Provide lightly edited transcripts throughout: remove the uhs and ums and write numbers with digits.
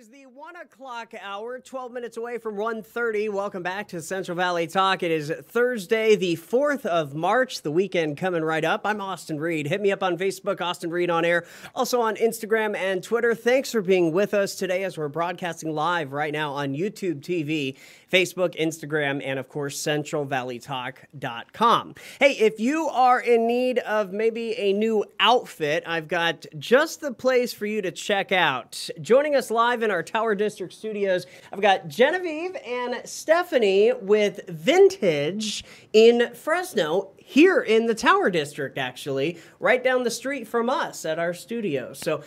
is the 1 o'clock hour, 12 minutes away from 1:30. Welcome back to Central Valley Talk. It is Thursday, the 4th of March, the weekend coming right up. I'm Austin Reed. Hit me up on Facebook, Austin Reed on Air. Also on Instagram and Twitter. Thanks for being with us today as we're broadcasting live right now on YouTube TV, Facebook, Instagram, and of course, CentralValleyTalk.com. Hey, if you are in need of maybe a new outfit, I've got just the place for you to check out. Joining us live in our Tower District studios, I've got Genevieve and Stephanie with Vintage in Fresno, here in the Tower District, actually, right down the street from us at our studio. So,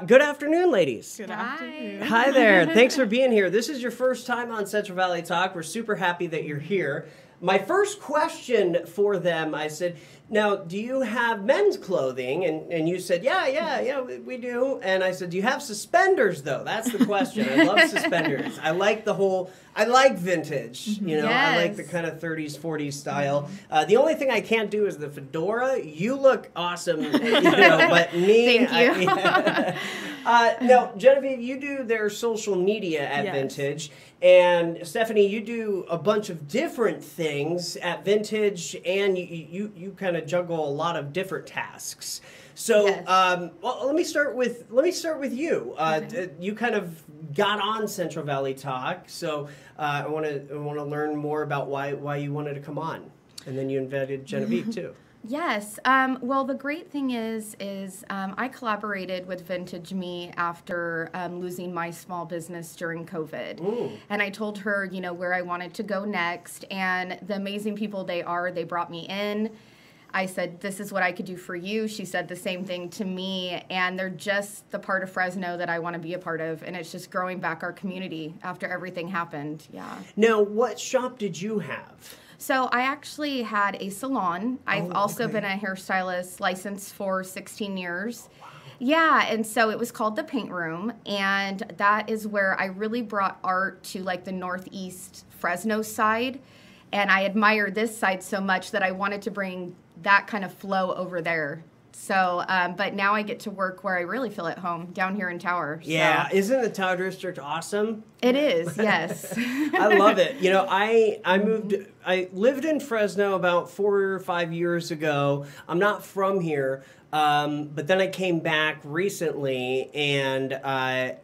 good afternoon, ladies. Good afternoon. Hi there. Thanks for being here. This is your first time on Central Valley Talk. We're super happy that you're here. My first question for them, I said, now, do you have men's clothing? And you said, yeah, we do. And I said, do you have suspenders, though? That's the question. I love suspenders. I like vintage, you know, Yes. I like the kind of 30s, 40s style. The only thing I can't do is the fedora. You look awesome, you know, but me. Thank you. Now, Genevieve, you do their social media at Yes. Vintage. And Stephanie, you do a bunch of different things at Vintage, and you kind of juggle a lot of different tasks. So, Yes. well, let me start with you. Okay. You kind of got on Central Valley Talk, so I want to learn more about why you wanted to come on, and then you invited Genevieve too. Yes. Well, the great thing is I collaborated with Vintage Me after losing my small business during COVID. Ooh. And I told her, you know, where I wanted to go next. And the amazing people they brought me in. I said, this is what I could do for you. She said the same thing to me. And they're just the part of Fresno that I want to be a part of. And it's just growing back our community after everything happened. Yeah. Now, what shop did you have? So I actually had a salon. I've also okay. been a hairstylist licensed for 16 years. Yeah, and so it was called the Paint Room, and that is where I really brought art to like the Northeast Fresno side, and I admire this side so much that I wanted to bring that kind of flow over there. So, but now I get to work where I really feel at home, down here in Tower. So. Yeah, isn't the Tower District awesome? It is, yes. I love it. You know, I lived in Fresno about 4 or 5 years ago. I'm not from here, but then I came back recently, and I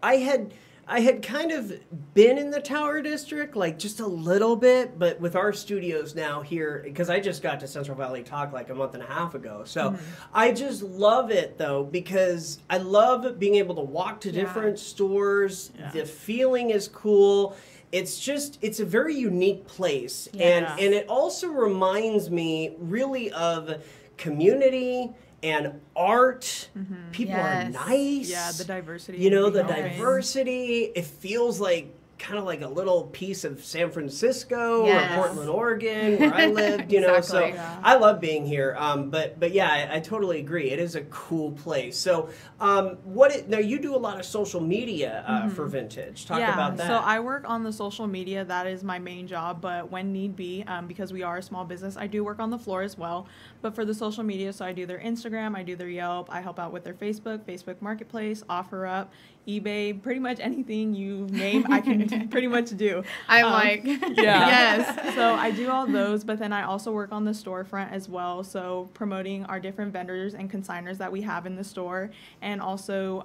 had kind of been in the Tower District, like just a little bit, but with our studios now here, because I just got to Central Valley Talk like a month and a half ago. So I just love it, though, because I love being able to walk to different stores. Yeah. The feeling is cool. It's a very unique place. Yeah. And it also reminds me really of community and art. People are Yes. nice. Yeah, the diversity. You know, the would be nice. diversity. It feels like kind of like a little piece of San Francisco Yes. or Portland, Oregon, where I lived, you know. Exactly. So Yeah. I love being here. But yeah, I totally agree. It is a cool place. So now you do a lot of social media for Vintage. Talk about that. So I work on the social media. That is my main job. But when need be, because we are a small business, I do work on the floor as well. But for the social media, so I do their Instagram, I do their Yelp, I help out with their Facebook Marketplace, OfferUp, eBay, pretty much anything you name, I can pretty much do. I'm like, yes. So I do all those, but then I also work on the storefront as well. So promoting our different vendors and consigners that we have in the store, and also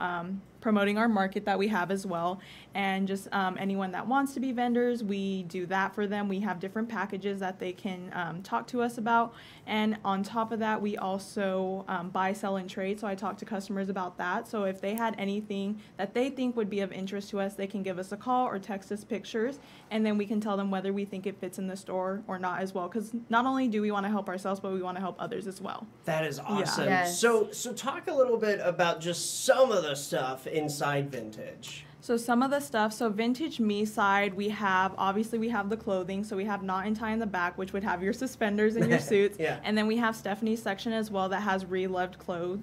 promoting our market that we have as well. And just anyone that wants to be vendors, we do that for them. We have different packages that they can talk to us about. And on top of that, we also buy, sell, and trade. So I talk to customers about that. So if they had anything that they think would be of interest to us, they can give us a call or text us pictures, and then we can tell them whether we think it fits in the store or not as well. Because not only do we want to help ourselves, but we want to help others as well. That is awesome. Yes. So talk a little bit about just some of the stuff inside Vintage. So some of the stuff, so Vintage Me side, we have the clothing. So we have Knot and Tie in the back, which would have your suspenders and your suits. Yeah. And then we have Stephanie's section as well that has re-loved clothes.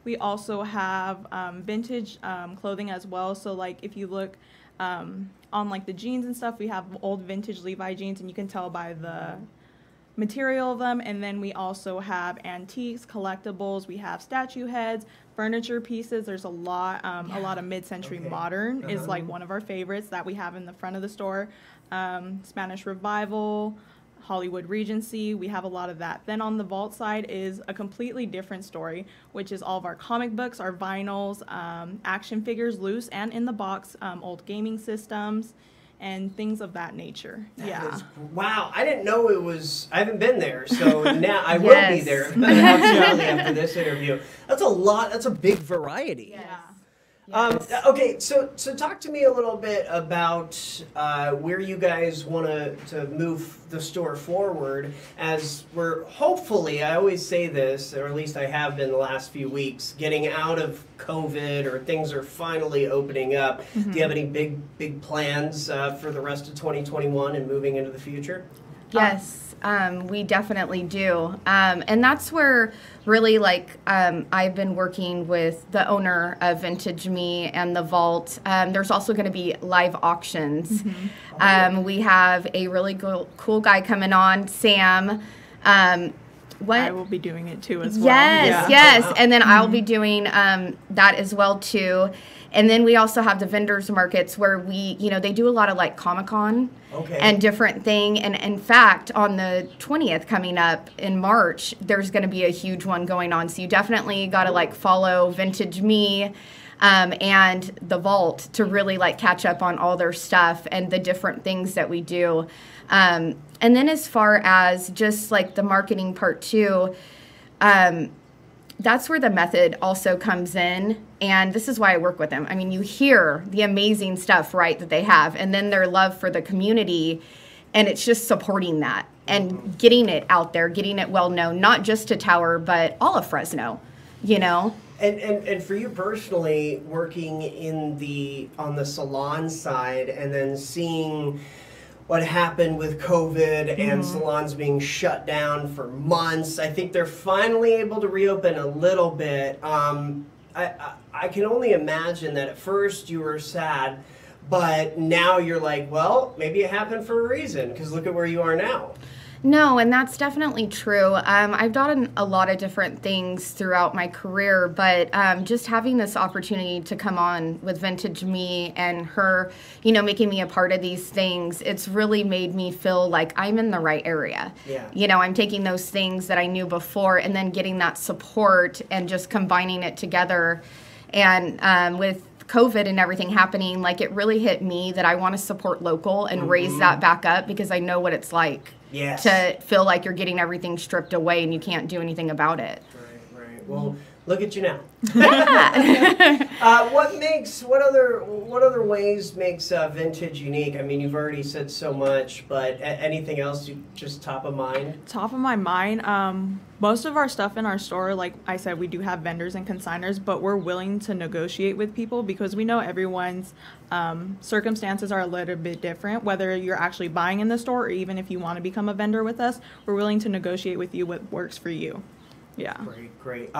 We also have vintage clothing as well. So like if you look on like the jeans and stuff, we have old vintage Levi jeans, and you can tell by material of them. And then we also have antiques, collectibles. We have statue heads, furniture pieces. There's a lot of mid-century modern is like one of our favorites that we have in the front of the store. Spanish Revival, Hollywood Regency, we have a lot of that. Then on the vault side is a completely different story, which is all of our comic books, our vinyls, action figures, loose and in the box, old gaming systems, and things of that nature. Wow, I didn't know it was, I haven't been there, so now I will be there after this interview. That's a lot, that's a big variety. Yes. Okay, so talk to me a little bit about where you guys want to move the store forward, as we're hopefully, I always say this, or at least I have been the last few weeks, getting out of COVID, or things are finally opening up. Do you have any big plans for the rest of 2021 and moving into the future? Yes, we definitely do. And that's where really I've been working with the owner of Vintage Me and the Vault. There's also going to be live auctions. We have a really cool guy coming on, Sam. I will be doing it too as well. Yes. And then I'll be doing that as well too. And then we also have the vendors markets where they do a lot of like Comic-Con and different thing. And in fact, on the 20th coming up in March, there's going to be a huge one going on. So you definitely got to follow Vintage Me and the Vault to really catch up on all their stuff and the different things that we do. And then as far as just the marketing part too, that's where the method also comes in, and this is why I work with them. I mean, you hear the amazing stuff, right, that they have, and then their love for the community, and it's just supporting that and getting it out there, getting it well known, not just to Tower, but all of Fresno, And for you personally, working on the salon side, and then seeing what happened with COVID and salons being shut down for months. I think they're finally able to reopen a little bit. I can only imagine that at first you were sad, but now you're like, well, maybe it happened for a reason, because look at where you are now. No, and that's definitely true. I've done a lot of different things throughout my career, but just having this opportunity to come on with Vintage Me and her, making me a part of these things, it's really made me feel like I'm in the right area. Yeah. I'm taking those things that I knew before and then getting that support and just combining it together. And with COVID and everything happening, it really hit me that I want to support local and raise that back up, because I know what it's like. Yes. To feel like you're getting everything stripped away and you can't do anything about it. Right. Well, look at you now. Yeah. What other ways makes Vintage unique? I mean, you've already said so much, but anything else just top of mind? Top of my mind, most of our stuff in our store, like I said, we do have vendors and consigners, but we're willing to negotiate with people because we know everyone's circumstances are a little bit different. Whether you're actually buying in the store or even if you want to become a vendor with us, we're willing to negotiate with you what works for you. Yeah. Great.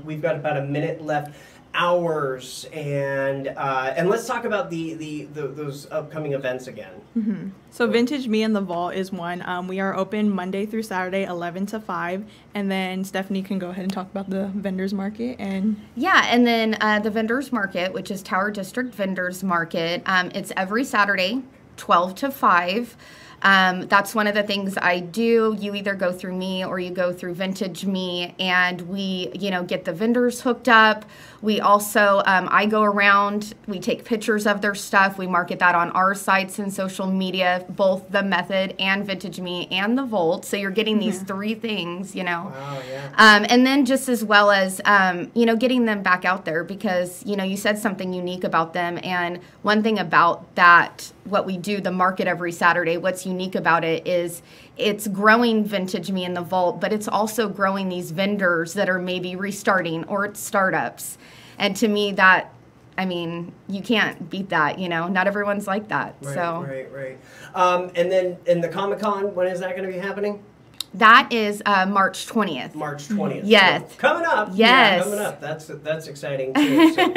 We've got about a minute left. Hours, and let's talk about those upcoming events again. So Vintage Me and the Vault is one. We are open Monday through Saturday, 11 to 5, and then Stephanie can go ahead and talk about the vendors market. And then the vendors market, which is Tower District Vendors Market. It's every Saturday, 12 to 5. That's one of the things I do. You either go through me or you go through Vintage Me, and we, get the vendors hooked up. We also, I go around, we take pictures of their stuff. We market that on our sites and social media, both the Method and Vintage Me and the Vault. So you're getting these three things, Wow, yeah. And then just as well as, getting them back out there, because, you said something unique about them. And one thing about that, what we do, the market every Saturday, what's unique about it is it's growing Vintage Me in the Vault, but it's also growing these vendors that are maybe restarting, or it's startups. And to me, you can't beat that, Not everyone's like that. Right. And then in the Comic-Con, when is that going to be happening? That is March 20th. March 20th. Yes. So coming up. Yes. Yeah, coming up. That's exciting too. So,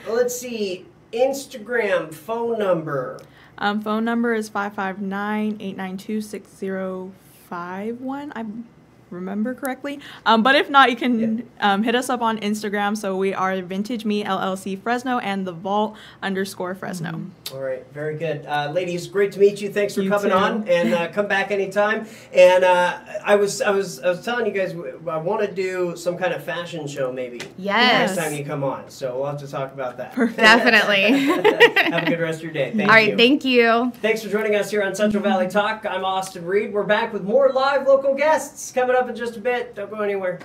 let's see. Instagram, phone number. Phone number is 559-892-6055. 51, I remember correctly. But if not, you can hit us up on Instagram. So we are Vintage Me LLC Fresno and the Vault _Fresno. All right, very good. Ladies, great to meet you. Thanks for coming too. on, and come back anytime. And I was telling you guys I want to do some kind of fashion show maybe. Yes. Next time you come on. So we'll have to talk about that. Definitely. Have a good rest of your day. Thank you. All right, thank you. Thanks for joining us here on Central Valley Talk. I'm Austin Reed. We're back with more live local guests coming up in just a bit. Don't go anywhere.